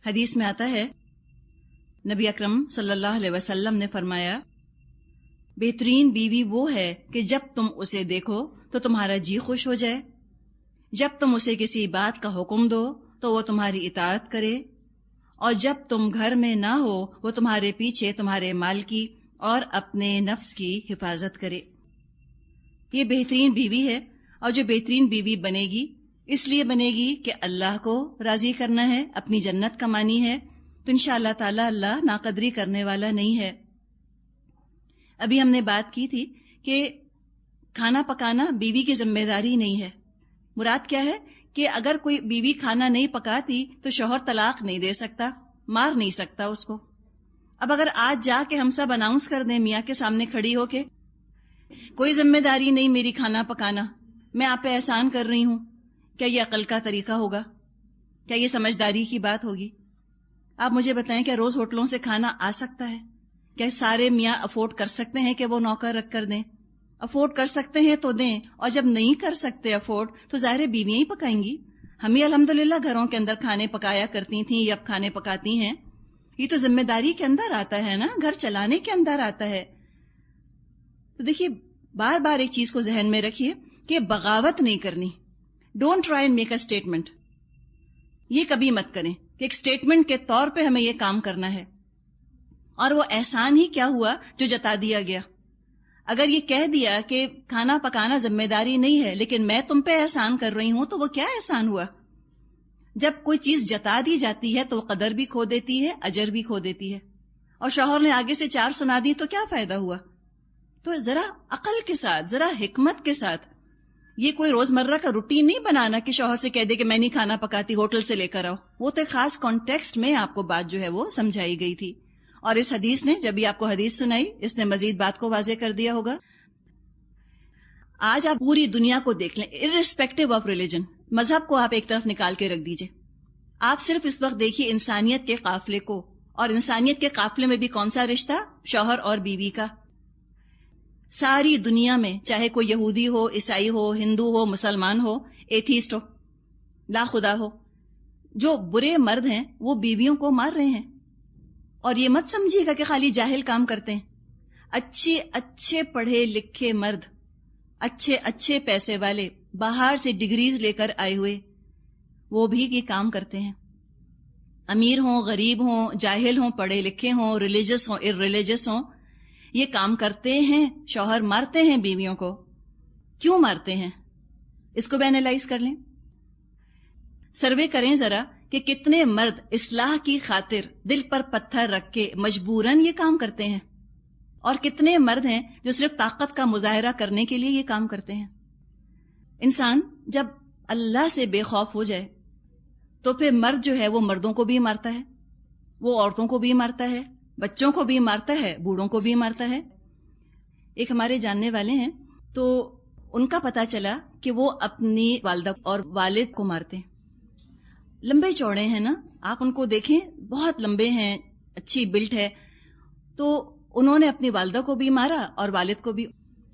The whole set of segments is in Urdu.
حدیث میں آتا ہے، نبی اکرم صلی اللہ علیہ وسلم نے فرمایا، بہترین بیوی وہ ہے کہ جب تم اسے دیکھو تو تمہارا جی خوش ہو جائے، جب تم اسے کسی بات کا حکم دو تو وہ تمہاری اطاعت کرے، اور جب تم گھر میں نہ ہو وہ تمہارے پیچھے تمہارے مال کی اور اپنے نفس کی حفاظت کرے۔ یہ بہترین بیوی ہے، اور جو بہترین بیوی بنے گی اس لیے بنے گی کہ اللہ کو راضی کرنا ہے، اپنی جنت کمانی ہے، تو انشاءاللہ تعالی اللہ ناقدری کرنے والا نہیں ہے۔ ابھی ہم نے بات کی تھی کہ کھانا پکانا بیوی کی ذمہ داری نہیں ہے۔ مراد کیا ہے کہ اگر کوئی بیوی کھانا نہیں پکاتی تو شوہر طلاق نہیں دے سکتا، مار نہیں سکتا اس کو۔ اب اگر آج جا کے ہم سب اناؤنس کر دیں میاں کے سامنے کھڑی ہو کے، کوئی ذمہ داری نہیں میری کھانا پکانا، میں آپ پہ احسان کر رہی ہوں، کیا یہ عقل کا طریقہ ہوگا؟ کیا یہ سمجھداری کی بات ہوگی؟ آپ مجھے بتائیں، کیا روز ہوٹلوں سے کھانا آ سکتا ہے؟ کیا سارے میاں افورڈ کر سکتے ہیں کہ وہ نوکر رکھ کر دیں؟ افورڈ کر سکتے ہیں تو دیں، اور جب نہیں کر سکتے افورڈ تو ظاہر بیویاں ہی پکائیں گی۔ ہم ہی الحمدللہ گھروں کے اندر کھانے پکایا کرتی تھیں یا اب کھانے پکاتی ہیں۔ یہ تو ذمہ داری کے اندر آتا ہے نا، گھر چلانے کے اندر آتا ہے۔ تو دیکھیے، بار بار ایک چیز کو ذہن میں رکھیے کہ بغاوت نہیں کرنی۔ Don't try and make a statement, یہ کبھی مت کریں کہ ایک اسٹیٹمنٹ کے طور پہ ہمیں یہ کام کرنا ہے، اور وہ احسان ہی کیا ہوا جو جتا دیا گیا۔ اگر یہ کہہ دیا کہ کھانا پکانا ذمہ داری نہیں ہے لیکن میں تم پہ احسان کر رہی ہوں، تو وہ کیا احسان ہوا؟ جب کوئی چیز جتا دی جاتی ہے تو وہ قدر بھی کھو دیتی ہے، اجر بھی کھو دیتی ہے، اور شوہر نے آگے سے 4 سنا دی تو کیا فائدہ ہوا؟ تو ذرا عقل کے ساتھ، ذرا حکمت کے ساتھ، یہ کوئی روزمرہ کا روٹین نہیں بنانا کہ شوہر سے کہہ دے کہ میں نہیں کھانا پکاتی، ہوٹل سے لے کر آؤ۔ وہ تو ایک خاص کانٹیکسٹ میں آپ کو بات جو ہے وہ سمجھائی گئی تھی، اور اس حدیث نے، جب بھی آپ کو حدیث سنائی، اس نے مزید بات کو واضح کر دیا ہوگا۔ آج آپ پوری دنیا کو دیکھ لیں، ارسپیکٹو آف ریلیجن، مذہب کو آپ ایک طرف نکال کے رکھ دیجئے، آپ صرف اس وقت دیکھیے انسانیت کے قافلے کو، اور انسانیت کے قافلے میں بھی کون سا رشتہ؟ شوہر اور بیوی کا۔ ساری دنیا میں چاہے کوئی یہودی ہو، عیسائی ہو، ہندو ہو، مسلمان ہو، ایتھیسٹ ہو، لا خدا ہو، جو برے مرد ہیں وہ بیویوں کو مار رہے ہیں۔ اور یہ مت سمجھیے گا کہ خالی جاہل کام کرتے ہیں، اچھے پڑھے لکھے مرد، اچھے پیسے والے، باہر سے ڈگریز لے کر آئے ہوئے، وہ بھی یہ کام کرتے ہیں۔ امیر ہوں، غریب ہوں، جاہل ہوں، پڑھے لکھے ہوں، ریلیجس ہوں، ارریلیجس ہوں، یہ کام کرتے ہیں۔ شوہر مارتے ہیں بیویوں کو، کیوں مارتے ہیں؟ اس کو بھی اینالائز کر لیں، سروے کریں ذرا کہ کتنے مرد اصلاح کی خاطر دل پر پتھر رکھ کے مجبوراً یہ کام کرتے ہیں، اور کتنے مرد ہیں جو صرف طاقت کا مظاہرہ کرنے کے لیے یہ کام کرتے ہیں۔ انسان جب اللہ سے بے خوف ہو جائے تو پھر مرد جو ہے وہ مردوں کو بھی مارتا ہے، وہ عورتوں کو بھی مارتا ہے، بچوں کو بھی مارتا ہے، بوڑھوں کو بھی مارتا ہے۔ ایک ہمارے جاننے والے ہیں، تو ان کا پتہ چلا کہ وہ اپنی والدہ اور والد کو مارتے ہیں۔ لمبے چوڑے ہیں نا، آپ ان کو دیکھیں، بہت لمبے ہیں، اچھی بلٹ ہے، تو انہوں نے اپنی والدہ کو بھی مارا اور والد کو بھی،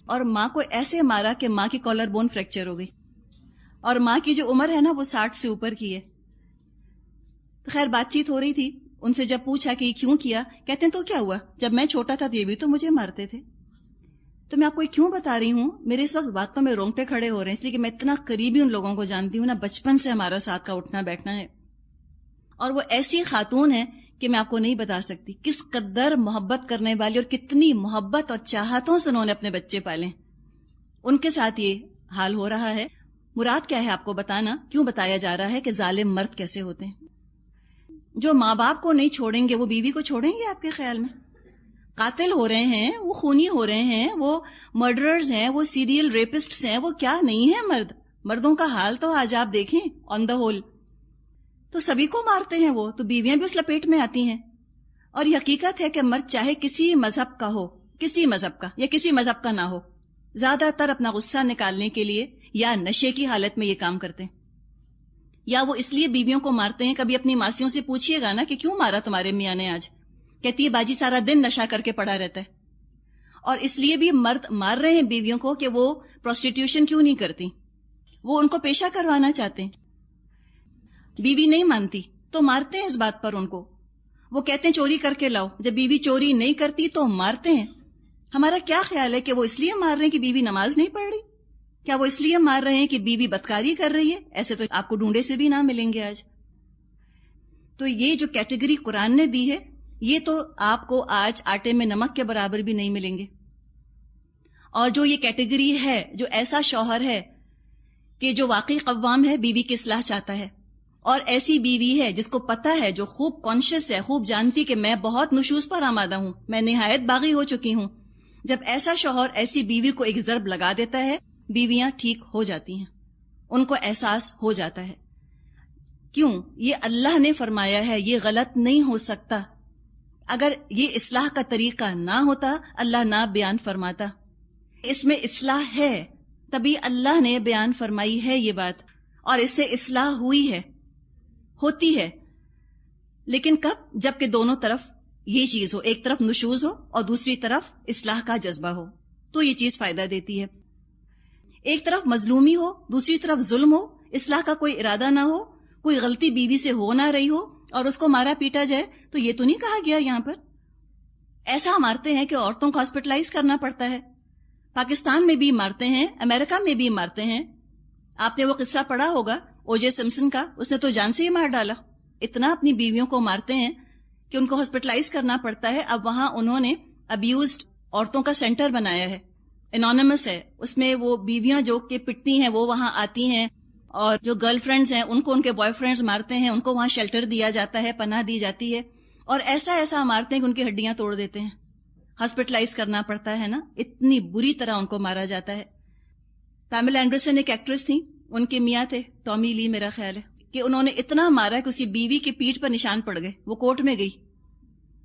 اور ماں کو ایسے مارا کہ ماں کی کالر بون فریکچر ہو گئی، اور ماں کی جو عمر ہے نا وہ 60 سے اوپر کی ہے۔ خیر بات چیت ہو رہی تھی، ان سے جب پوچھا کہ یہ کیوں کیا، کہتے ہیں تو کیا ہوا، جب میں چھوٹا تھا تو یہ بھی تو مجھے مارتے تھے۔ تو میں آپ کو یہ کیوں بتا رہی ہوں، میرے اس وقت باتوں میں رونگٹے کھڑے ہو رہے ہیں، اس لیے کہ میں اتنا قریبی ان لوگوں کو جانتی ہوں نا، بچپن سے ہمارا ساتھ کا اٹھنا بیٹھنا ہے، اور وہ ایسی خاتون ہے کہ میں آپ کو نہیں بتا سکتی کس قدر محبت کرنے والی، اور کتنی محبت اور چاہتوں سے انہوں نے اپنے بچے پالے، ان کے ساتھ یہ حال ہو رہا ہے۔ مراد کیا ہے آپ کو بتانا، کیوں بتایا جا رہا ہے کہ ظالم مرد کیسے ہوتے ہیں؟ جو ماں باپ کو نہیں چھوڑیں گے وہ بیوی کو چھوڑیں گے؟ آپ کے خیال میں قاتل ہو رہے ہیں، وہ خونی ہو رہے ہیں، وہ مرڈررز ہیں، وہ سیریل ریپسٹس ہیں، وہ کیا نہیں ہے مرد؟ مردوں کا حال تو آج آپ دیکھیں آن دا ہول، تو سبھی کو مارتے ہیں وہ، تو بیویاں بھی اس لپیٹ میں آتی ہیں۔ اور یہ حقیقت ہے کہ مرد چاہے کسی مذہب کا ہو، کسی مذہب کا یا کسی مذہب کا نہ ہو، زیادہ تر اپنا غصہ نکالنے کے لیے یا نشے کی حالت میں یہ کام کرتے ہیں، یا وہ اس لیے بیویوں کو مارتے ہیں۔ کبھی اپنی ماسیوں سے پوچھئے گا نا کہ کیوں مارا تمہارے میاں نے آج، کہتی ہے باجی سارا دن نشہ کر کے پڑا رہتا ہے۔ اور اس لیے بھی مرد مار رہے ہیں بیویوں کو کہ وہ پروسٹیٹیوشن کیوں نہیں کرتی، وہ ان کو پیشہ کروانا چاہتے ہیں۔ بیوی نہیں مانتی تو مارتے ہیں اس بات پر ان کو. وہ کہتے ہیں چوری کر کے لاؤ, جب بیوی چوری نہیں کرتی تو مارتے ہیں. ہمارا کیا خیال ہے کہ وہ اس لیے مار رہے ہیں کہ بیوی نماز نہیں پڑھ رہی؟ کیا وہ اس لیے مار رہے ہیں کہ بیوی بدکاری کر رہی ہے؟ ایسے تو آپ کو ڈھونڈے سے بھی نہ ملیں گے آج. تو یہ جو کیٹیگری قرآن نے دی ہے, یہ تو آپ کو آج آٹے میں نمک کے برابر بھی نہیں ملیں گے. اور جو یہ کیٹیگری ہے, جو ایسا شوہر ہے کہ جو واقعی قوام ہے, بیوی کی اصلاح چاہتا ہے, اور ایسی بیوی ہے جس کو پتہ ہے, جو خوب کانشیس ہے, خوب جانتی کہ میں بہت نشوز پر آمادہ ہوں, میں نہایت باغی ہو چکی ہوں. جب ایسا شوہر ایسی بیوی کو ایک ضرب لگا دیتا ہے, بیویاں ٹھیک ہو جاتی ہیں, ان کو احساس ہو جاتا ہے. کیوں؟ یہ اللہ نے فرمایا ہے, یہ غلط نہیں ہو سکتا. اگر یہ اصلاح کا طریقہ نہ ہوتا, اللہ نہ بیان فرماتا. اس میں اصلاح ہے, تبھی اللہ نے بیان فرمائی ہے یہ بات, اور اس سے اصلاح ہوئی ہے, ہوتی ہے. لیکن کب؟ جب کہ دونوں طرف یہ چیز ہو, ایک طرف نشوز ہو اور دوسری طرف اصلاح کا جذبہ ہو, تو یہ چیز فائدہ دیتی ہے. ایک طرف مظلومی ہو, دوسری طرف ظلم ہو, اصلاح کا کوئی ارادہ نہ ہو, کوئی غلطی بیوی سے ہو نہ رہی ہو اور اس کو مارا پیٹا جائے, تو یہ تو نہیں کہا گیا یہاں پر. ایسا مارتے ہیں کہ عورتوں کو ہاسپٹلائز کرنا پڑتا ہے. پاکستان میں بھی مارتے ہیں, امریکہ میں بھی مارتے ہیں. آپ نے وہ قصہ پڑھا ہوگا او جے سمسن کا, اس نے تو جان سے ہی مار ڈالا. اتنا اپنی بیویوں کو مارتے ہیں کہ ان کو ہاسپٹلائز کرنا پڑتا ہے. اب وہاں انہوں نے ابیوزڈ عورتوں کا سینٹر بنایا ہے, انونیمس ہے. اس میں وہ بیویاں جو کہ پٹتی ہیں وہ وہاں آتی ہیں, اور جو گرل فرینڈز ہیں ان کو ان کے بوائے فرینڈز مارتے ہیں, ان کو وہاں شیلٹر دیا جاتا ہے, پناہ دی جاتی ہے, اور ایسا مارتے ہیں کہ ان کی ہڈیاں توڑ دیتے ہیں. ہاسپٹلائز کرنا پڑتا ہے نا, اتنی بری طرح ان کو مارا جاتا ہے. پیملا اینڈرسن ایک ایکٹریس تھی, ان کے میاں تھے ٹامی لی میرا خیال ہے, کہ انہوں نے اتنا مارا کہ اس کی بیوی کی پیٹھ پر نشان پڑ گئے, وہ کورٹ میں گئی.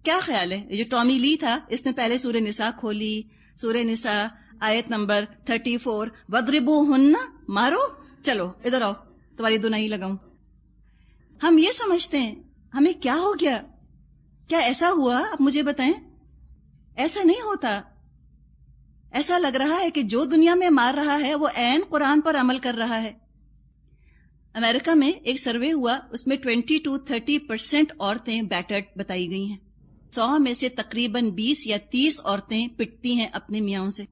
کیا خیال ہے, جو ٹامی لی تھا اس نے پہلے سورہ نساء کھولی, سورہ نساء آیت نمبر 34, وَضْرِبُوهُنَّ, مارو, چلو ادھر آؤ تمہاری دنائی لگاؤں. ہم یہ سمجھتے ہیں ہمیں کیا ہو گیا, کیا ایسا ہوا؟ اب مجھے بتائیں. ایسا نہیں ہوتا. ایسا لگ رہا ہے کہ جو دنیا میں مار رہا ہے وہ عین قرآن پر عمل کر رہا ہے. امریکہ میں ایک سروے ہوا, اس میں 20 to 30% عورتیں بیٹرڈ بتائی گئی ہیں. 100 میں سے تقریباً 20 یا 30 عورتیں پٹتی ہیں اپنے میاں سے.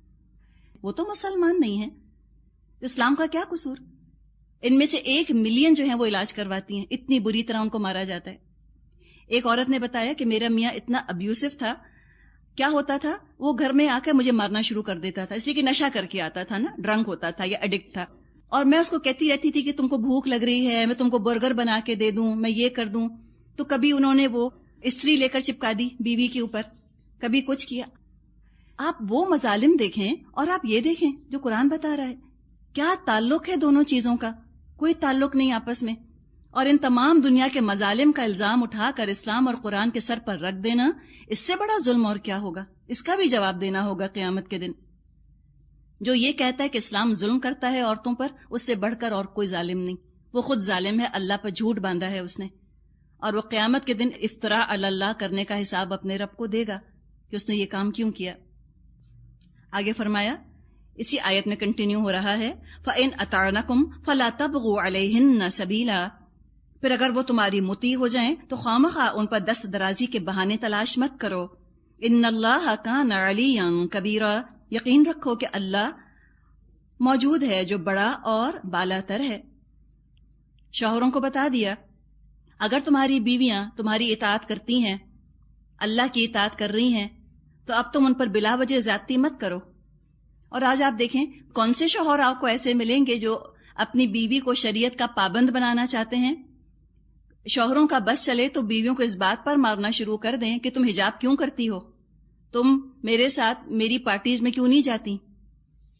وہ تو مسلمان نہیں ہیں, اسلام کا کیا قصور؟ ان میں سے 1 ملین جو ہیں وہ علاج کرواتی ہیں, اتنی بری طرح ان کو مارا جاتا ہے. ایک عورت نے بتایا کہ میرا میاں اتنا ابیوسو تھا, کیا ہوتا تھا, وہ گھر میں آ کے مجھے مارنا شروع کر دیتا تھا, اس لیے کہ نشہ کر کے آتا تھا نا, ڈرنک ہوتا تھا یا ایڈکٹ تھا. اور میں اس کو کہتی رہتی تھی کہ تم کو بھوک لگ رہی ہے, میں تم کو برگر بنا کے دے دوں, میں یہ کر دوں. تو کبھی انہوں نے وہ استری لے کر چپکا دی بیوی کے اوپر, کبھی کچھ کیا. آپ وہ مظالم دیکھیں اور آپ یہ دیکھیں جو قرآن بتا رہا ہے. کیا تعلق ہے دونوں چیزوں کا؟ کوئی تعلق نہیں آپس میں. اور ان تمام دنیا کے مظالم کا الزام اٹھا کر اسلام اور قرآن کے سر پر رکھ دینا, اس سے بڑا ظلم اور کیا ہوگا؟ اس کا بھی جواب دینا ہوگا قیامت کے دن. جو یہ کہتا ہے کہ اسلام ظلم کرتا ہے عورتوں پر, اس سے بڑھ کر اور کوئی ظالم نہیں. وہ خود ظالم ہے, اللہ پر جھوٹ باندھا ہے اس نے, اور وہ قیامت کے دن افتراء علی اللہ کرنے کا حساب اپنے رب کو دے گا کہ اس نے یہ کام کیوں کیا. آگے فرمایا, اسی آیت میں کنٹینیو ہو رہا ہے, فَإِنْ أَطَعْنَكُمْ فَلَا تَبْغُوا عَلَيْهِنَّ سَبِيلًا, پھر اگر وہ تمہاری مطیع ہو جائیں تو خوامخواہ ان پر دست درازی کے بہانے تلاش مت کرو. ان اللہ کان علیا کبیرا, یقین رکھو کہ اللہ موجود ہے جو بڑا اور بالا تر ہے. شوہروں کو بتا دیا, اگر تمہاری بیویاں تمہاری اطاعت کرتی ہیں, اللہ کی اطاعت کر رہی ہیں, تو اب تم ان پر بلا وجہ زیادتی مت کرو. اور آج آپ دیکھیں کون سے شوہر آپ کو ایسے ملیں گے جو اپنی بیوی کو شریعت کا پابند بنانا چاہتے ہیں. شوہروں کا بس چلے تو بیویوں کو اس بات پر مارنا شروع کر دیں کہ تم حجاب کیوں کرتی ہو, تم میرے ساتھ میری پارٹیز میں کیوں نہیں جاتی,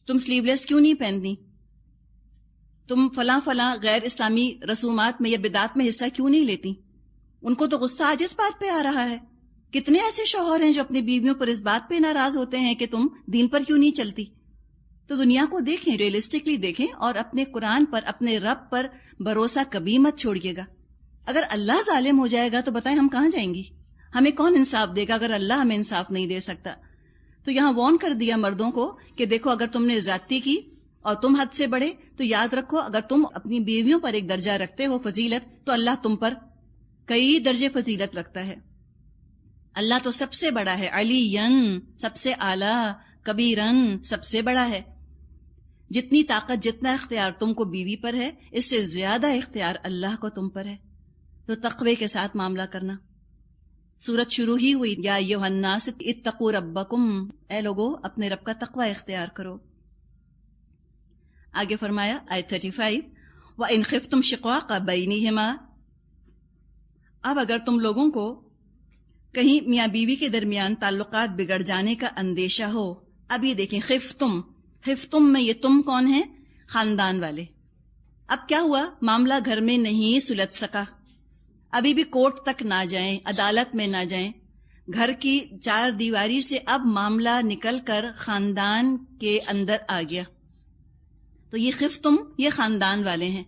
تم سلیو لیس کیوں نہیں پہنتی, تم فلاں فلاں غیر اسلامی رسومات میں یا بدعات میں حصہ کیوں نہیں لیتی. ان کو تو غصہ آج اس بات پہ آ رہا ہے. کتنے ایسے شوہر ہیں جو اپنی بیویوں پر اس بات پہ ناراض ہوتے ہیں کہ تم دین پر کیوں نہیں چلتی. تو دنیا کو دیکھیں, ریئلسٹکلی دیکھیں, اور اپنے قرآن پر, اپنے رب پر بھروسہ کبھی مت چھوڑیے گا. اگر اللہ ظالم ہو جائے گا تو بتائیں ہم کہاں جائیں گی؟ ہمیں کون انصاف دے گا اگر اللہ ہمیں انصاف نہیں دے سکتا؟ تو یہاں وارن کر دیا مردوں کو کہ دیکھو, اگر تم نے زیادتی کی اور تم حد سے بڑھے تو یاد رکھو, اگر تم اپنی بیویوں پر ایک درجہ رکھتے ہو فضیلت, تو اللہ تم پر کئی درجے فضیلت رکھتا ہے. اللہ تو سب سے بڑا ہے، علیین سب سے اعلیٰ، کبیرن سب سے بڑا ہے. جتنی طاقت جتنا اختیار تم کو بیوی پر ہے، اس سے زیادہ اختیار اللہ کو تم پر ہے. تو تقوی کے ساتھ معاملہ کرنا. سورت شروع ہی ہوئی یا ایھا الناس اتقوا ربکم، اے لوگو اپنے رب کا تقوی اختیار کرو. آگے فرمایا آیت 35 وَإِنْ خِفْتُمْ شِقَاقَ بَيْنِهِمَا، اب اگر تم لوگوں کو کہیں میاں بیوی کے درمیان تعلقات بگڑ جانے کا اندیشہ ہو. اب یہ دیکھیں خفتم میں یہ تم کون ہیں؟ خاندان والے. اب کیا ہوا؟ معاملہ گھر میں نہیں سلجھ سکا، ابھی بھی کورٹ تک نہ جائیں، عدالت میں نہ جائیں، گھر کی چار دیواری سے اب معاملہ نکل کر خاندان کے اندر آ گیا. تو یہ خفتم یہ خاندان والے ہیں.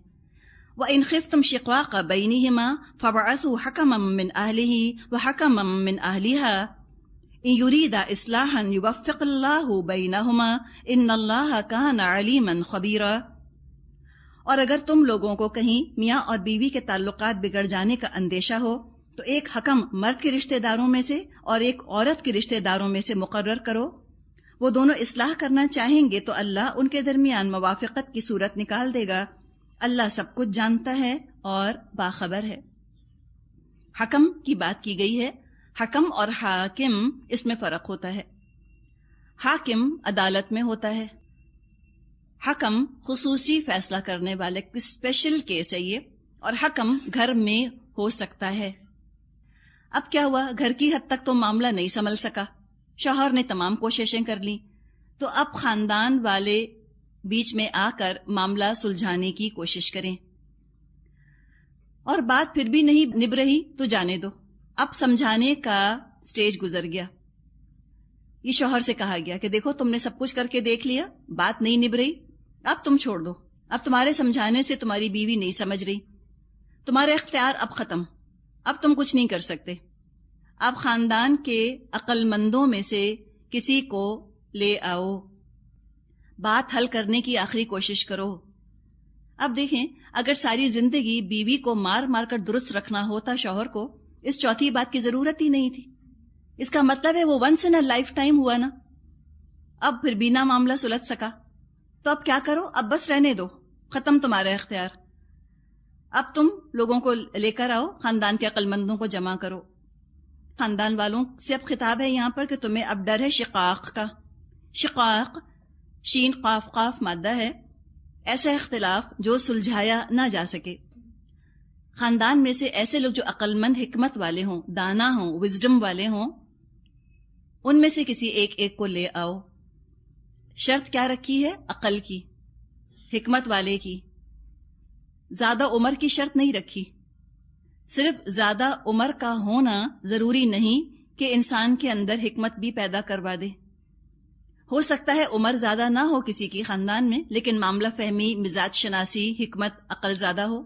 وَإِنْ خِفْتُمْ شِقَاقَ بَيْنِهِمَا فَابْعَثُوا حَكَمًا مِّنْ أَهْلِهِ وَحَكَمًا مِّنْ أَهْلِهَا إِنْ يُرِيدَا إِصْلَاحًا يُوَفِّقِ اللَّهُ بَيْنَهُمَا إِنَّ اللَّهَ كَانَ عَلِيمًا خَبِيرًا. اور اگر تم لوگوں کو کہیں میاں اور بیوی کے تعلقات بگڑ جانے کا اندیشہ ہو تو ایک حکم مرد کے رشتہ داروں میں سے اور ایک عورت کے رشتہ داروں میں سے مقرر کرو. وہ دونوں اصلاح کرنا چاہیں گے تو اللہ ان کے درمیان موافقت کی صورت نکال دے گا. اللہ سب کچھ جانتا ہے اور باخبر ہے. حکم کی بات کی گئی ہے. حکم اور حاکم اس میں فرق ہوتا ہے. حاکم عدالت میں ہوتا ہے، حکم خصوصی فیصلہ کرنے والے اسپیشل کیس ہے یہ، اور حکم گھر میں ہو سکتا ہے. اب کیا ہوا؟ گھر کی حد تک تو معاملہ نہیں سنبھل سکا، شوہر نے تمام کوششیں کر لیں، تو اب خاندان والے بیچ میں آ کر معاملہ سلجھانے کی کوشش کریں. اور بات پھر بھی نہیں نبھ رہی تو جانے دو. اب سمجھانے کا سٹیج گزر گیا. یہ شوہر سے کہا گیا کہ دیکھو تم نے سب کچھ کر کے دیکھ لیا، بات نہیں نبھ رہی، اب تم چھوڑ دو. اب تمہارے سمجھانے سے تمہاری بیوی نہیں سمجھ رہی، تمہارے اختیار اب ختم، اب تم کچھ نہیں کر سکتے. اب خاندان کے عقل مندوں میں سے کسی کو لے آؤ، بات حل کرنے کی آخری کوشش کرو. اب دیکھیں، اگر ساری زندگی بیوی کو مار مار کر درست رکھنا ہوتا شوہر کو، اس چوتھی بات کی ضرورت ہی نہیں تھی. اس کا مطلب ہے وہ once in a lifetime ہوا نا. اب پھر بھی نہ معاملہ سلجھ سکا تو اب کیا کرو؟ اب بس رہنے دو، ختم تمہارا اختیار. اب تم لوگوں کو لے کر آؤ، خاندان کے عقل مندوں کو جمع کرو. خاندان والوں سے اب خطاب ہے یہاں پر کہ تمہیں اب ڈر ہے شقاق کا. شقاق شین قاف قاف مادہ ہے، ایسا اختلاف جو سلجھایا نہ جا سکے. خاندان میں سے ایسے لوگ جو عقل مند حکمت والے ہوں، دانا ہوں، وزڈم والے ہوں، ان میں سے کسی ایک کو لے آؤ. شرط کیا رکھی ہے؟ عقل کی، حکمت والے کی. زیادہ عمر کی شرط نہیں رکھی. صرف زیادہ عمر کا ہونا ضروری نہیں کہ انسان کے اندر حکمت بھی پیدا کروا دے. ہو سکتا ہے عمر زیادہ نہ ہو کسی کی خاندان میں، لیکن معاملہ فہمی، مزاج شناسی، حکمت، عقل زیادہ ہو.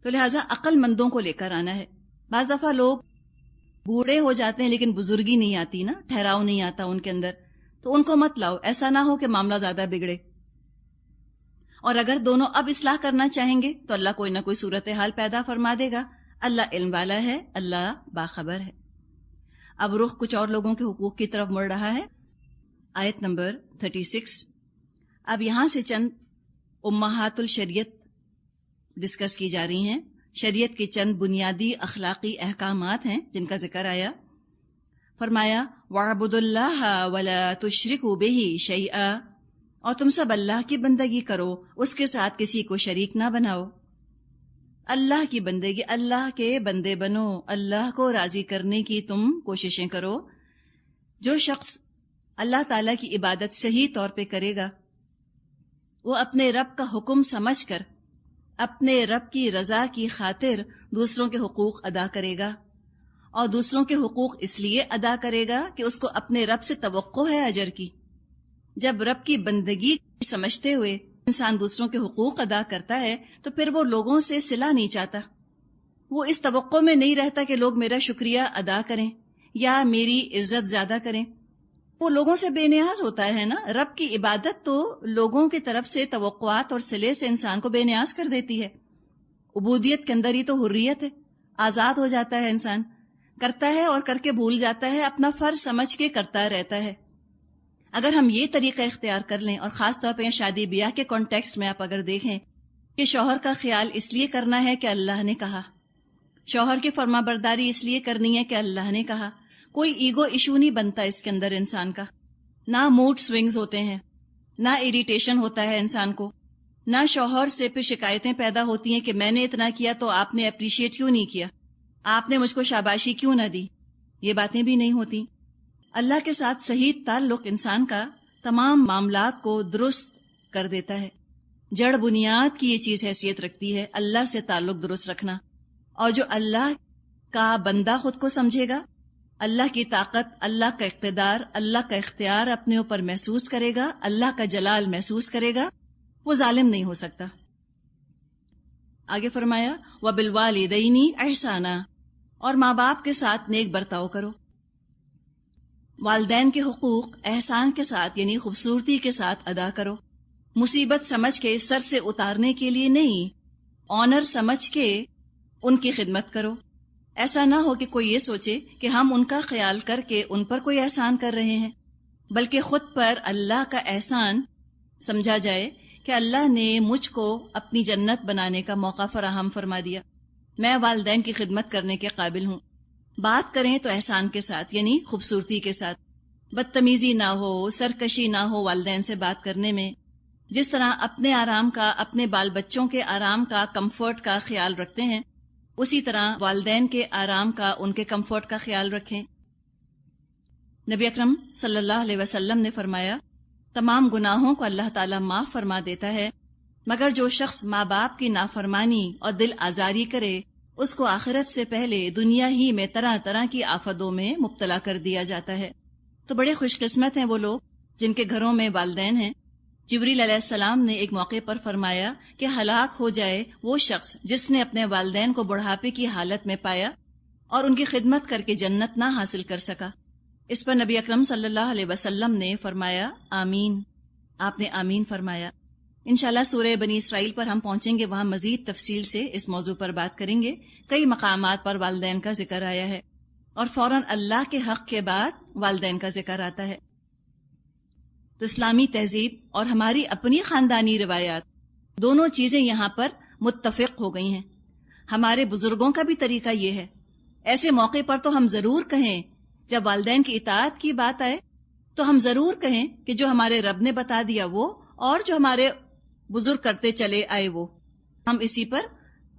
تو لہٰذا عقل مندوں کو لے کر آنا ہے. بعض دفعہ لوگ بوڑھے ہو جاتے ہیں لیکن بزرگی نہیں آتی نا، ٹھہراؤ نہیں آتا ان کے اندر، تو ان کو مت لاؤ. ایسا نہ ہو کہ معاملہ زیادہ بگڑے. اور اگر دونوں اب اصلاح کرنا چاہیں گے تو اللہ کوئی نہ کوئی صورتحال پیدا فرما دے گا. اللہ علم والا ہے، اللہ باخبر ہے. اب رخ کچھ اور لوگوں کے حقوق کی طرف مڑ رہا ہے. آیت نمبر 36. اب یہاں سے چند امہات الشریعت ڈسکس کی جا رہی ہیں. شریعت کے چند بنیادی اخلاقی احکامات ہیں جن کا ذکر آیا. فرمایا وَاعْبُدُوا اللَّهَ وَلَا تُشْرِكُوا بِهِ شَيْئًا، اور تم سب اللہ کی بندگی کرو، اس کے ساتھ کسی کو شریک نہ بناؤ. اللہ کی بندگی، اللہ کے بندے بنو، اللہ کو راضی کرنے کی تم کوششیں کرو. جو شخص اللہ تعالیٰ کی عبادت صحیح طور پہ کرے گا، وہ اپنے رب کا حکم سمجھ کر اپنے رب کی رضا کی خاطر دوسروں کے حقوق ادا کرے گا. اور دوسروں کے حقوق اس لیے ادا کرے گا کہ اس کو اپنے رب سے توقع ہے اجر کی. جب رب کی بندگی سمجھتے ہوئے انسان دوسروں کے حقوق ادا کرتا ہے تو پھر وہ لوگوں سے صلہ نہیں چاہتا. وہ اس توقع میں نہیں رہتا کہ لوگ میرا شکریہ ادا کریں یا میری عزت زیادہ کریں. وہ لوگوں سے بے نیاز ہوتا ہے نا. رب کی عبادت تو لوگوں کی طرف سے توقعات اور صلے سے انسان کو بے نیاز کر دیتی ہے. عبودیت کے اندر ہی تو حریت ہے. آزاد ہو جاتا ہے انسان، کرتا ہے اور کر کے بھول جاتا ہے، اپنا فرض سمجھ کے کرتا رہتا ہے۔ اگر ہم یہ طریقہ اختیار کر لیں، اور خاص طور پہ شادی بیاہ کے کانٹیکسٹ میں آپ اگر دیکھیں کہ شوہر کا خیال اس لیے کرنا ہے کہ اللہ نے کہا، شوہر کی فرما برداری اس لیے کرنی ہے کہ اللہ نے کہا، کوئی ایگو ایشو نہیں بنتا اس کے اندر انسان کا، نہ موڈ سوئنگز ہوتے ہیں، نہ اریٹیشن ہوتا ہے انسان کو، نہ شوہر سے پھر شکایتیں پیدا ہوتی ہیں کہ میں نے اتنا کیا تو آپ نے اپریشیٹ کیوں نہیں کیا، آپ نے مجھ کو شاباشی کیوں نہ دی، یہ باتیں بھی نہیں ہوتی۔ اللہ کے ساتھ صحیح تعلق انسان کا تمام معاملات کو درست کر دیتا ہے۔ جڑ بنیاد کی یہ چیز حیثیت رکھتی ہے اللہ سے تعلق درست رکھنا، اور جو اللہ کا بندہ خود کو سمجھے گا، اللہ کی طاقت، اللہ کا اقتدار، اللہ کا اختیار اپنے اوپر محسوس کرے گا، اللہ کا جلال محسوس کرے گا، وہ ظالم نہیں ہو سکتا۔ آگے فرمایا وَبِالْوَالِدَيْنِ احسانا، اور ماں باپ کے ساتھ نیک برتاؤ کرو۔ والدین کے حقوق احسان کے ساتھ یعنی خوبصورتی کے ساتھ ادا کرو، مصیبت سمجھ کے سر سے اتارنے کے لیے نہیں، آنر سمجھ کے ان کی خدمت کرو۔ ایسا نہ ہو کہ کوئی یہ سوچے کہ ہم ان کا خیال کر کے ان پر کوئی احسان کر رہے ہیں، بلکہ خود پر اللہ کا احسان سمجھا جائے کہ اللہ نے مجھ کو اپنی جنت بنانے کا موقع فراہم فرما دیا، میں والدین کی خدمت کرنے کے قابل ہوں۔ بات کریں تو احسان کے ساتھ یعنی خوبصورتی کے ساتھ، بدتمیزی نہ ہو، سرکشی نہ ہو والدین سے بات کرنے میں، جس طرح اپنے آرام کا، اپنے بال بچوں کے آرام کا، کمفرٹ کا خیال رکھتے ہیں، اسی طرح والدین کے آرام کا، ان کے کمفرٹ کا خیال رکھیں۔ نبی اکرم صلی اللہ علیہ وسلم نے فرمایا تمام گناہوں کو اللہ تعالیٰ معاف فرما دیتا ہے، مگر جو شخص ماں باپ کی نافرمانی اور دل آزاری کرے اس کو آخرت سے پہلے دنیا ہی میں طرح طرح کی آفتوں میں مبتلا کر دیا جاتا ہے۔ تو بڑے خوش قسمت ہیں وہ لوگ جن کے گھروں میں والدین ہیں۔ جبریل علیہ السلام نے ایک موقع پر فرمایا کہ ہلاک ہو جائے وہ شخص جس نے اپنے والدین کو بڑھاپے کی حالت میں پایا اور ان کی خدمت کر کے جنت نہ حاصل کر سکا۔ اس پر نبی اکرم صلی اللہ علیہ وسلم نے فرمایا آمین، آپ نے آمین فرمایا۔ انشاءاللہ سورہ بنی اسرائیل پر ہم پہنچیں گے، وہاں مزید تفصیل سے اس موضوع پر بات کریں گے۔ کئی مقامات پر والدین کا ذکر آیا ہے اور فوراً اللہ کے حق کے بعد والدین کا ذکر آتا ہے۔ تو اسلامی تہذیب اور ہماری اپنی خاندانی روایات دونوں چیزیں یہاں پر متفق ہو گئی ہیں۔ ہمارے بزرگوں کا بھی طریقہ یہ ہے، ایسے موقع پر تو ہم ضرور کہیں، جب والدین کی اطاعت کی بات آئے تو ہم ضرور کہیں کہ جو ہمارے رب نے بتا دیا وہ، اور جو ہمارے بزرگ کرتے چلے آئے وہ، ہم اسی پر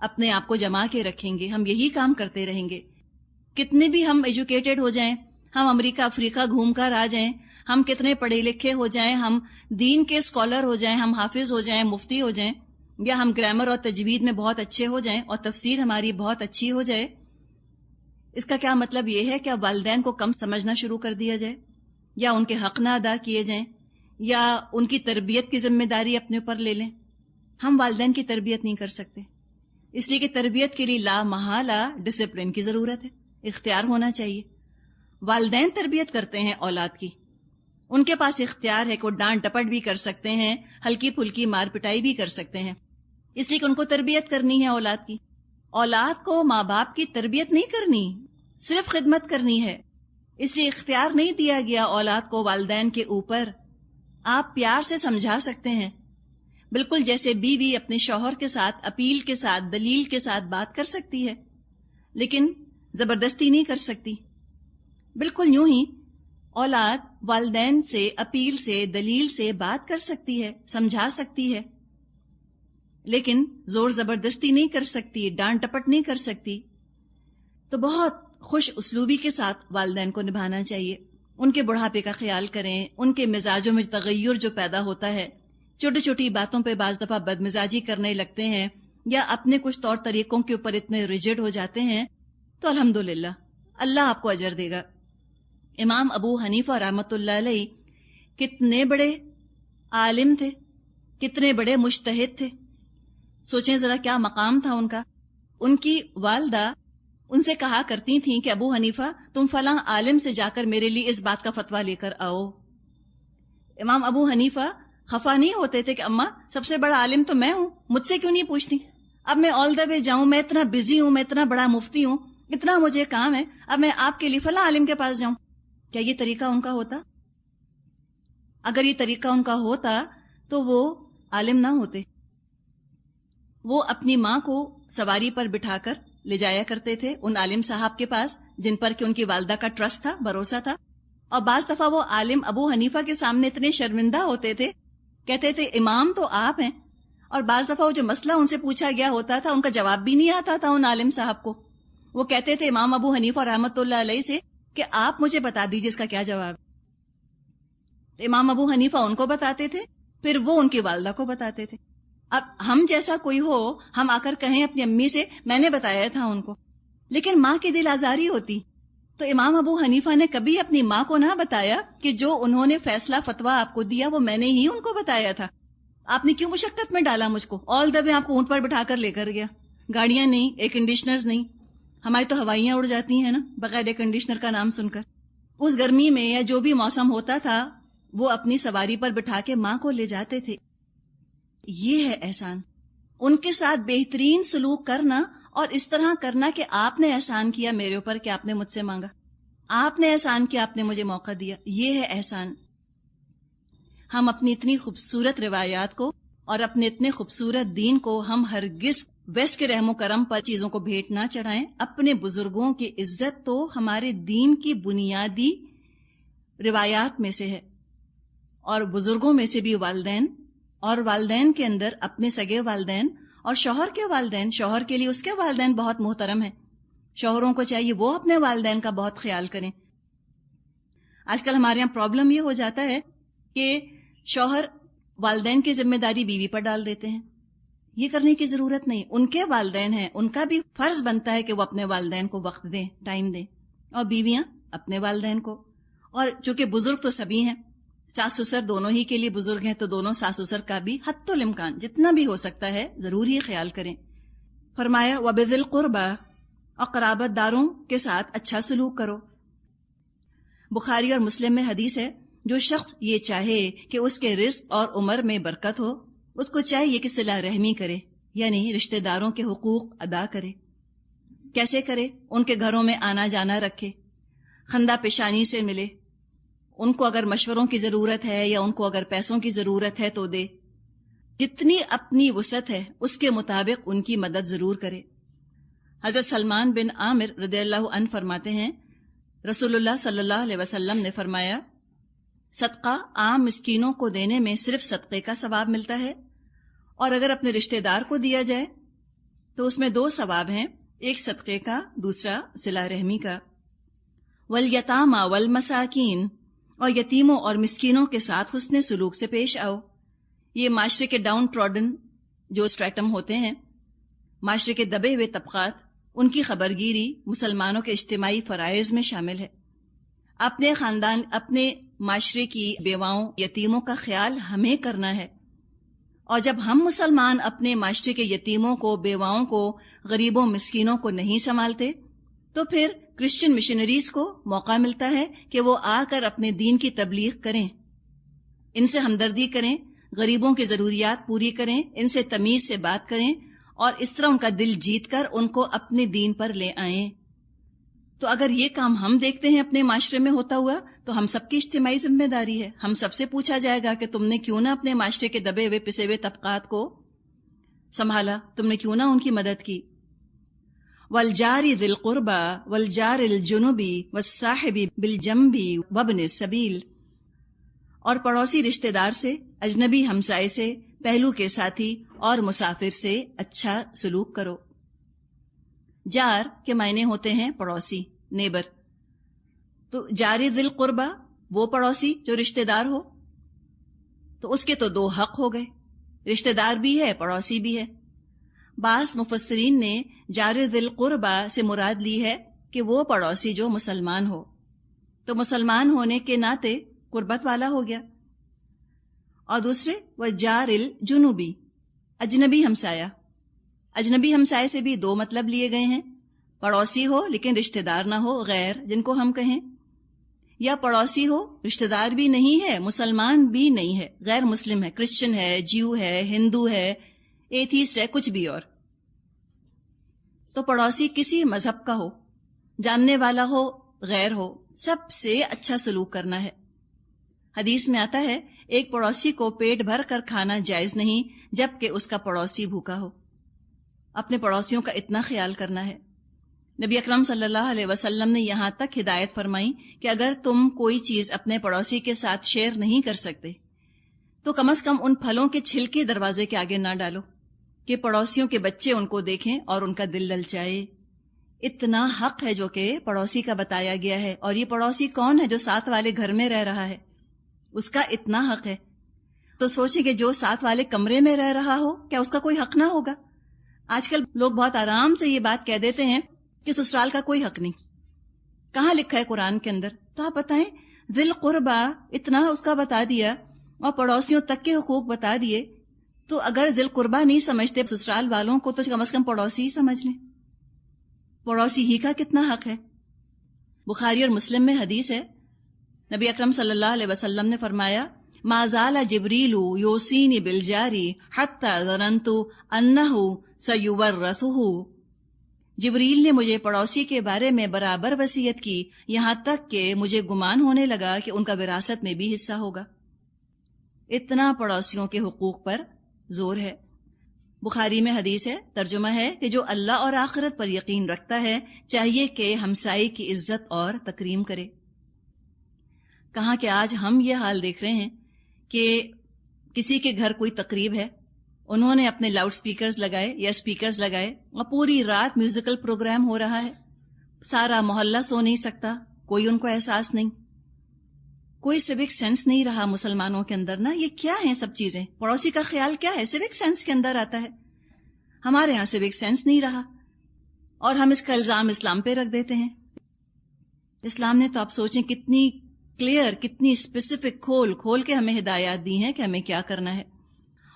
اپنے آپ کو جما کے رکھیں گے، ہم یہی کام کرتے رہیں گے۔ کتنے بھی ہم ایجوکیٹڈ ہو جائیں، ہم امریکہ افریقہ گھوم کر آ جائیں، ہم کتنے پڑھے لکھے ہو جائیں، ہم دین کے اسکالر ہو جائیں، ہم حافظ ہو جائیں، مفتی ہو جائیں، یا ہم گرامر اور تجوید میں بہت اچھے ہو جائیں اور تفسیر ہماری بہت اچھی ہو جائے، اس کا کیا مطلب یہ ہے کہ اب والدین کو کم سمجھنا شروع کر دیا جائے، یا ان کے حق نہ ادا کیے جائیں، یا ان کی تربیت کی ذمہ داری اپنے اوپر لے لیں؟ ہم والدین کی تربیت نہیں کر سکتے، اس لیے کہ تربیت کے لیے لا محالہ ڈسپلن کی ضرورت ہے، اختیار ہونا چاہیے۔ والدین تربیت کرتے ہیں اولاد کی، ان کے پاس اختیار ہے کہ وہ ڈانٹ ڈپٹ بھی کر سکتے ہیں، ہلکی پھلکی مار پٹائی بھی کر سکتے ہیں، اس لیے کہ ان کو تربیت کرنی ہے اولاد کی۔ اولاد کو ماں باپ کی تربیت نہیں کرنی، صرف خدمت کرنی ہے، اس لیے اختیار نہیں دیا گیا اولاد کو والدین کے اوپر۔ آپ پیار سے سمجھا سکتے ہیں، بالکل جیسے بیوی اپنے شوہر کے ساتھ اپیل کے ساتھ، دلیل کے ساتھ بات کر سکتی ہے، لیکن زبردستی نہیں کر سکتی۔ بالکل یوں ہی اولاد والدین سے اپیل سے، دلیل سے بات کر سکتی ہے، سمجھا سکتی ہے، لیکن زور زبردستی نہیں کر سکتی، ڈانٹ ٹپٹ نہیں کر سکتی۔ تو بہت خوش اسلوبی کے ساتھ والدین کو نبھانا چاہیے، ان کے بڑھاپے کا خیال کریں، ان کے مزاجوں میں تغیر جو پیدا ہوتا ہے، چھوٹی چھوٹی باتوں پہ بعض دفعہ بدمزاجی کرنے لگتے ہیں یا اپنے کچھ طور طریقوں کے اوپر اتنے ریجڈ ہو جاتے ہیں، تو الحمدللہ اللہ آپ کو اجر دے گا۔ امام ابو حنیفہ رحمۃ اللہ علیہ کتنے بڑے عالم تھے، کتنے بڑے مجتہد تھے، سوچیں ذرا کیا مقام تھا ان کا۔ ان کی والدہ ان سے کہا کرتی تھیں کہ ابو حنیفہ تم فلاں عالم سے جا کر میرے لیے اس بات کا فتویٰ لے کر آؤ۔ امام ابو حنیفہ خفا نہیں ہوتے تھے کہ اماں سب سے بڑا عالم تو میں ہوں، مجھ سے کیوں نہیں پوچھتی، اب میں آل دا وے جاؤں، میں اتنا بزی ہوں، میں اتنا بڑا مفتی ہوں، اتنا مجھے کام ہے، اب میں آپ کے لیے فلاں عالم کے پاس جاؤں. کیا یہ طریقہ ان کا ہوتا؟ اگر یہ طریقہ ان کا ہوتا تو وہ عالم نہ ہوتے. وہ اپنی ماں کو سواری پر بٹھا کر لے جایا کرتے تھے ان عالم صاحب کے پاس جن پر کہ ان کی والدہ کا ٹرسٹ تھا، بھروسہ تھا. اور بعض دفعہ وہ عالم ابو حنیفہ کے سامنے اتنے شرمندہ ہوتے تھے، کہتے تھے امام تو آپ ہیں. اور بعض دفعہ وہ جو مسئلہ ان سے پوچھا گیا ہوتا تھا ان کا جواب بھی نہیں آتا تھا ان عالم صاحب کو. وہ کہتے تھے امام ابو حنیفہ رحمۃ اللہ علیہ سے کہ آپ مجھے بتا دیجیے اس کا کیا جواب. امام ابو حنیفہ ان کو بتاتے تھے، پھر وہ ان کی والدہ کو بتاتے تھے. اب ہم جیسا کوئی ہو، ہم آ کر کہیں اپنی امی سے میں نے بتایا تھا ان کو، لیکن ماں کی دل آزاری ہوتی. تو امام ابو حنیفہ نے کبھی اپنی ماں کو نہ بتایا کہ جو انہوں نے فیصلہ فتویٰ آپ کو دیا وہ میں نے ہی ان کو بتایا تھا. آپ نے کیوں مشقت میں ڈالا مجھ کو؟ آل دا وے آپ کو اونٹ پر بٹھا کر لے کر گیا، گاڑیاں نہیں، ایئر کنڈیشنرز نہیں. ہماری تو ہوائیاں اڑ جاتی ہیں نا بغیر ایئر کنڈیشنر کا نام سن کر. اس گرمی میں یا جو بھی موسم ہوتا تھا وہ اپنی سواری پر بٹھا کے ماں کو لے جاتے تھے. یہ ہے احسان، ان کے ساتھ بہترین سلوک کرنا اور اس طرح کرنا کہ آپ نے احسان کیا میرے اوپر کہ آپ نے مجھ سے مانگا، آپ نے احسان کیا، آپ نے مجھے موقع دیا. یہ ہے احسان. ہم اپنی اتنی خوبصورت روایات کو اور اپنے اتنے خوبصورت دین کو ہم ہرگز ویسٹ کے رحم و کرم پر چیزوں کو بھیٹ نہ چڑھائیں. اپنے بزرگوں کی عزت تو ہمارے دین کی بنیادی روایات میں سے ہے، اور بزرگوں میں سے بھی والدین، اور والدین کے اندر اپنے سگے والدین اور شوہر کے والدین. شوہر کے لیے اس کے والدین بہت محترم ہیں، شوہروں کو چاہیے وہ اپنے والدین کا بہت خیال کریں. آج کل ہمارے یہاں پرابلم یہ ہو جاتا ہے کہ شوہر والدین کی ذمہ داری بیوی پر ڈال دیتے ہیں. یہ کرنے کی ضرورت نہیں، ان کے والدین ہیں، ان کا بھی فرض بنتا ہے کہ وہ اپنے والدین کو وقت دیں، ٹائم دیں، اور بیویاں اپنے والدین کو. اور چونکہ بزرگ تو سبھی ہیں، ساس سسر دونوں ہی کے لیے بزرگ ہیں، تو دونوں ساس سسر کا بھی حتی الامکان جتنا بھی ہو سکتا ہے ضرور ہی خیال کریں. فرمایا وَبِذِي الْقُرْبَى، اور قرابت داروں کے ساتھ اچھا سلوک کرو. بخاری اور مسلم میں حدیث ہے، جو شخص یہ چاہے کہ اس کے رزق اور عمر میں برکت ہو، اس کو چاہیے کہ صلہ رحمی کرے، یعنی رشتہ داروں کے حقوق ادا کرے. کیسے کرے؟ ان کے گھروں میں آنا جانا رکھے، خندہ پیشانی سے ملے، ان کو اگر مشوروں کی ضرورت ہے یا ان کو اگر پیسوں کی ضرورت ہے تو دے، جتنی اپنی وسعت ہے اس کے مطابق ان کی مدد ضرور کرے. حضرت سلمان بن عامر رضی اللہ عنہ فرماتے ہیں، رسول اللہ صلی اللہ علیہ وسلم نے فرمایا، صدقہ عام مسکینوں کو دینے میں صرف صدقے کا ثواب ملتا ہے، اور اگر اپنے رشتہ دار کو دیا جائے تو اس میں 2 ثواب ہیں، ایک صدقے کا، دوسرا صلہ رحمی کا. والیتامى والمساکین، اور یتیموں اور مسکینوں کے ساتھ حسن سلوک سے پیش آؤ. یہ معاشرے کے ڈاؤن ٹراڈن جو اسٹریٹم ہوتے ہیں، معاشرے کے دبے ہوئے طبقات، ان کی خبرگیری مسلمانوں کے اجتماعی فرائض میں شامل ہے. اپنے خاندان، اپنے معاشرے کی بیواؤں، یتیموں کا خیال ہمیں کرنا ہے. اور جب ہم مسلمان اپنے معاشرے کے یتیموں کو، بیواؤں کو، غریبوں مسکینوں کو نہیں سنبھالتے، تو پھر کرسچن مشنریز کو موقع ملتا ہے کہ وہ آ کر اپنے دین کی تبلیغ کریں، ان سے ہمدردی کریں، غریبوں کی ضروریات پوری کریں، ان سے تمیز سے بات کریں، اور اس طرح ان کا دل جیت کر ان کو اپنے دین پر لے آئیں. تو اگر یہ کام ہم دیکھتے ہیں اپنے معاشرے میں ہوتا ہوا تو ہم سب کی اجتماعی ذمہ داری ہے. ہم سب سے پوچھا جائے گا کہ تم نے کیوں نہ اپنے معاشرے کے دبے ہوئے پسے ہوئے طبقات کو سنبھالا، تم نے کیوں نہ ان کی مدد کی. وَالْجَارِ ذِي الْقُرْبَى وَالْجَارِ الْجُنُبِ وَالصَّاحِبِ بِالْجَنْبِ وَابْنِ السَّبِيلِ، اور پڑوسی رشتہ دار سے، اجنبی ہمسائے سے، پہلو کے ساتھی اور مسافر سے اچھا سلوک کرو. جار کے معنی ہوتے ہیں پڑوسی، نیبر. تو جاری ذی القربہ وہ پڑوسی جو رشتہ دار ہو، تو اس کے تو 2 حق ہو گئے، رشتہ دار بھی ہے، پڑوسی بھی ہے. بعض مفسرین نے جاری ذی القربہ سے مراد لی ہے کہ وہ پڑوسی جو مسلمان ہو، تو مسلمان ہونے کے ناطے قربت والا ہو گیا. اور دوسرے وہ جار الجنوبی، اجنبی ہمسایہ. اجنبی ہمسائے سے بھی 2 مطلب لیے گئے ہیں، پڑوسی ہو لیکن رشتہ دار نہ ہو، غیر جن کو ہم کہیں، یا پڑوسی ہو رشتہ دار بھی نہیں ہے، مسلمان بھی نہیں ہے، غیر مسلم ہے، کرسچن ہے، جیو ہے، ہندو ہے، ایتھیسٹ ہے، کچھ بھی اور. تو پڑوسی کسی مذہب کا ہو، جاننے والا ہو، غیر ہو، سب سے اچھا سلوک کرنا ہے۔ حدیث میں آتا ہے ایک پڑوسی کو پیٹ بھر کر کھانا جائز نہیں جبکہ اس کا پڑوسی بھوکا ہو۔ اپنے پڑوسیوں کا اتنا خیال کرنا ہے۔ نبی اکرم صلی اللہ علیہ وسلم نے یہاں تک ہدایت فرمائی کہ اگر تم کوئی چیز اپنے پڑوسی کے ساتھ شیئر نہیں کر سکتے تو کم از کم ان پھلوں کے چھلکے دروازے کے آگے نہ ڈالو کہ پڑوسیوں کے بچے ان کو دیکھیں اور ان کا دل للچائے۔ اتنا حق ہے جو کہ پڑوسی کا بتایا گیا ہے، اور یہ پڑوسی کون ہے؟ جو ساتھ والے گھر میں رہ رہا ہے، اس کا اتنا حق ہے۔ تو سوچیں کہ جو ساتھ والے کمرے میں رہ رہا ہو، کیا اس کا کوئی حق نہ ہوگا؟ آج کل لوگ بہت آرام سے یہ بات کہہ دیتے ہیں کہ سسرال کا کوئی حق نہیں۔ کہاں لکھا ہے قرآن کے اندر؟ تو آپ بتائیں، ذی القربہ اتنا اس کا بتا دیا اور پڑوسیوں تک کے حقوق بتا دیے، تو اگر ذی القربہ نہیں سمجھتے سسرال والوں کو تو کم از کم پڑوسی ہی سمجھ لیں۔ پڑوسی ہی کا کتنا حق ہے۔ بخاری اور مسلم میں حدیث ہے، نبی اکرم صلی اللہ علیہ وسلم نے فرمایا، ما زال جبریل یوصینی بالجاری حتی ظننت انہ سیورثہ۔ جبریل نے مجھے پڑوسی کے بارے میں برابر وصیت کی، یہاں تک کہ مجھے گمان ہونے لگا کہ ان کا وراثت میں بھی حصہ ہوگا۔ اتنا پڑوسیوں کے حقوق پر زور ہے۔ بخاری میں حدیث ہے، ترجمہ ہے کہ جو اللہ اور آخرت پر یقین رکھتا ہے چاہیے کہ ہمسائے کی عزت اور تکریم کرے۔ کہاں کہ آج ہم یہ حال دیکھ رہے ہیں کہ کسی کے گھر کوئی تقریب ہے، انہوں نے اپنے لاؤڈ سپیکرز لگائے یا سپیکرز لگائے اور پوری رات میوزیکل پروگرام ہو رہا ہے، سارا محلہ سو نہیں سکتا، کوئی ان کو احساس نہیں، کوئی سیوک سینس نہیں رہا مسلمانوں کے اندر نا۔ یہ کیا ہیں سب چیزیں؟ پڑوسی کا خیال کیا ہے؟ سیوک سینس کے اندر آتا ہے۔ ہمارے ہاں سیوک سینس نہیں رہا اور ہم اس کا الزام اسلام پہ رکھ دیتے ہیں۔ اسلام نے تو آپ سوچیں کتنی کلیئر، کتنی اسپیسیفک کھول کے ہمیں ہدایات دی ہیں کہ ہمیں کیا کرنا ہے۔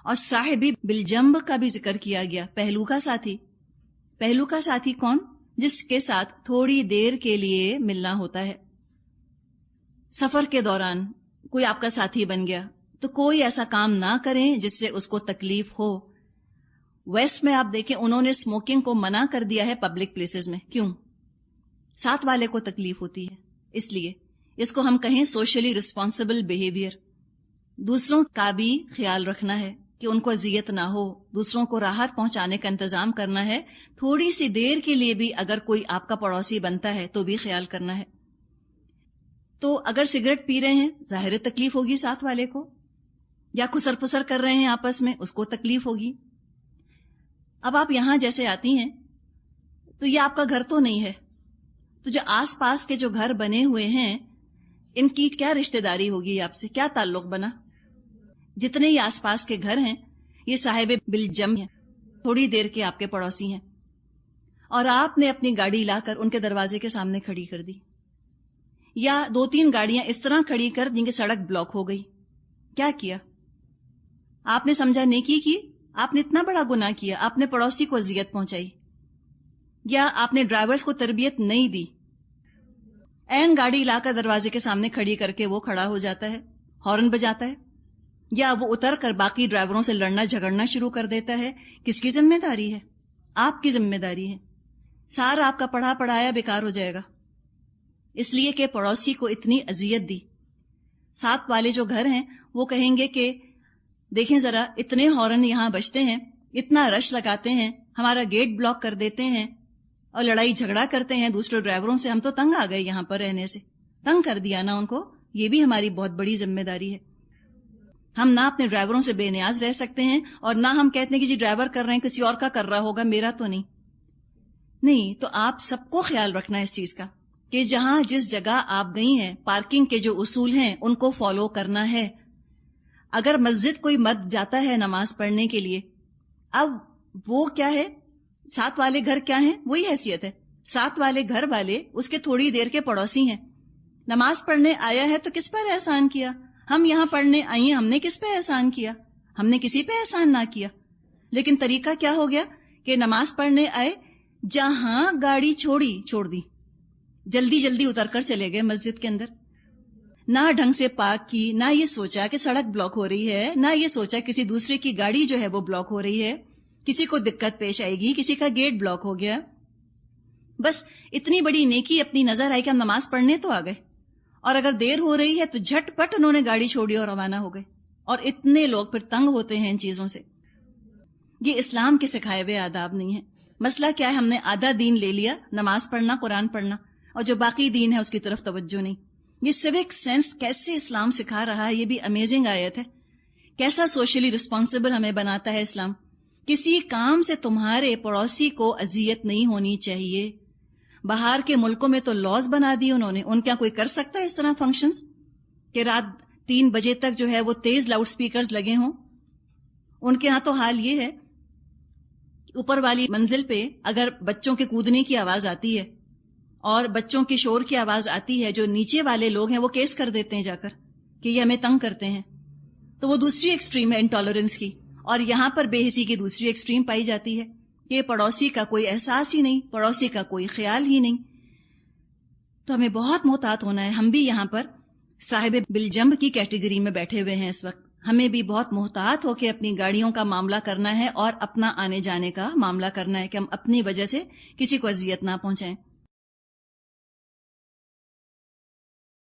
اور صاحبی بالجنب کا بھی ذکر کیا گیا، پہلو کا ساتھی۔ پہلو کا ساتھی کون؟ جس کے ساتھ تھوڑی دیر کے لیے ملنا ہوتا ہے۔ سفر کے دوران کوئی آپ کا ساتھی بن گیا تو کوئی ایسا کام نہ کریں جس سے اس کو تکلیف ہو۔ ویسٹ میں آپ دیکھیں انہوں نے اسموکنگ کو منع کر دیا ہے پبلک پلیسز میں۔ کیوں؟ ساتھ والے کو تکلیف ہوتی ہے، اس لیے اس کو ہم کہیں سوشلی ریسپانسبل بیہیویئر۔ دوسروں کا بھی خیال رکھنا ہے کہ ان کو اذیت نہ ہو، دوسروں کو راحت پہنچانے کا انتظام کرنا ہے۔ تھوڑی سی دیر کے لیے بھی اگر کوئی آپ کا پڑوسی بنتا ہے تو بھی خیال کرنا ہے۔ تو اگر سگریٹ پی رہے ہیں ظاہر تکلیف ہوگی ساتھ والے کو، یا خسر پسر کر رہے ہیں آپس میں، اس کو تکلیف ہوگی۔ اب آپ یہاں جیسے آتی ہیں تو یہ آپ کا گھر تو نہیں ہے، تو جو آس پاس کے جو گھر بنے ہوئے ہیں ان کی کیا رشتہ داری ہوگی آپ سے؟ کیا تعلق بنا؟ جتنے ہی آس پاس کے گھر ہیں یہ صاحب بالجم ہیں، تھوڑی دیر کے آپ کے پڑوسی ہیں، اور آپ نے اپنی گاڑی لا کر ان کے دروازے کے سامنے کھڑی کر دی، یا 2-3 گاڑیاں اس طرح کھڑی کر جن کی سڑک بلاک ہو گئی۔ کیا کیا؟ آپ نے سمجھا نیکی کی؟ آپ نے اتنا بڑا گناہ کیا، آپ نے پڑوسی کو اذیت پہنچائی، یا آپ نے ڈرائیورز کو تربیت نہیں دی۔ این گاڑی لا کر دروازے کے سامنے کھڑی کر کے وہ کھڑا ہو جاتا ہے، ہارن بجاتا ہے، یا وہ اتر کر باقی ڈرائیوروں سے لڑنا جھگڑنا شروع کر دیتا ہے۔ کس کی ذمہ داری ہے؟ آپ کی ذمہ داری ہے۔ سارا آپ کا پڑھا پڑھایا بیکار ہو جائے گا، اس لیے کہ پڑوسی کو اتنی اذیت دی۔ ساتھ والے جو گھر ہیں وہ کہیں گے کہ دیکھیں ذرا، اتنے ہارن یہاں بجتے ہیں، اتنا رش لگاتے ہیں، ہمارا گیٹ بلاک کر دیتے ہیں اور لڑائی جھگڑا کرتے ہیں دوسرے ڈرائیوروں سے، ہم تو تنگ آ گئے یہاں پر رہنے سے، تنگ کر دیا نا ان کو۔ یہ بھی ہماری بہت بڑی ذمہ داری ہے۔ ہم نہ اپنے ڈرائیوروں سے بے نیاز رہ سکتے ہیں، اور نہ ہم کہتے ہیں کہ جی ڈرائیور کر رہے ہیں کسی اور کا کر رہا ہوگا، میرا تو نہیں۔ تو آپ سب کو خیال رکھنا ہے اس چیز کا کہ جہاں جس جگہ آپ گئی ہیں پارکنگ کے جو اصول ہیں ان کو فالو کرنا ہے۔ اگر مسجد کوئی مرد جاتا ہے نماز پڑھنے کے لیے، اب وہ کیا ہے، ساتھ والے گھر کیا ہیں؟ وہی حیثیت ہے، ساتھ والے گھر والے اس کے تھوڑی دیر کے پڑوسی ہیں۔ نماز پڑھنے آیا ہے تو کس پر احسان کیا؟ ہم یہاں پڑھنے آئی ہیں، ہم نے کس پہ احسان کیا؟ ہم نے کسی پہ احسان نہ کیا، لیکن طریقہ کیا ہو گیا کہ نماز پڑھنے آئے، جہاں گاڑی چھوڑ دی، جلدی جلدی اتر کر چلے گئے مسجد کے اندر، نہ ڈھنگ سے پاک کی، نہ یہ سوچا کہ سڑک بلاک ہو رہی ہے، نہ یہ سوچا کسی دوسرے کی گاڑی جو ہے وہ بلاک ہو رہی ہے، کسی کو دقت پیش آئے گی، کسی کا گیٹ بلاک ہو گیا۔ بس اتنی بڑی نیکی اپنی نظر آئی کہ ہم نماز پڑھنے تو آ گئے، اور اگر دیر ہو رہی ہے تو جھٹ پٹ انہوں نے گاڑی چھوڑی اور روانہ ہو گئے، اور اتنے لوگ پھر تنگ ہوتے ہیں ان چیزوں سے۔ یہ اسلام کے سکھائے ہوئے آداب نہیں ہیں۔ مسئلہ کیا ہے، ہم نے آدھا دین لے لیا، نماز پڑھنا، قرآن پڑھنا، اور جو باقی دین ہے اس کی طرف توجہ نہیں۔ یہ سیوک سینس کیسے اسلام سکھا رہا ہے، یہ بھی امیزنگ آیت ہے۔ کیسا سوشلی رسپانسبل ہمیں بناتا ہے اسلام۔ کسی کام سے تمہارے پڑوسی کو اذیت نہیں ہونی چاہیے۔ باہر کے ملکوں میں تو لاز بنا دی انہوں نے، ان کیا کوئی کر سکتا ہے اس طرح فنکشنز کہ رات 3 بجے تک جو ہے وہ تیز لاؤڈ سپیکرز لگے ہوں؟ ان کے ہاں تو حال یہ ہے، اوپر والی منزل پہ اگر بچوں کے کودنے کی آواز آتی ہے اور بچوں کے شور کی آواز آتی ہے، جو نیچے والے لوگ ہیں وہ کیس کر دیتے ہیں جا کر کہ یہ ہمیں تنگ کرتے ہیں۔ تو وہ دوسری ایکسٹریم ہے انٹالرنس کی، اور یہاں پر بے حسی کی دوسری ایکسٹریم پائی جاتی ہے کہ پڑوسی کا کوئی احساس ہی نہیں، پڑوسی کا کوئی خیال ہی نہیں۔ تو ہمیں بہت محتاط ہونا ہے۔ ہم بھی یہاں پر صاحب بالجنب کی کیٹیگری میں بیٹھے ہوئے ہیں اس وقت۔ ہمیں بھی بہت محتاط ہو کے اپنی گاڑیوں کا معاملہ کرنا ہے اور اپنا آنے جانے کا معاملہ کرنا ہے کہ ہم اپنی وجہ سے کسی کو اذیت نہ پہنچائیں۔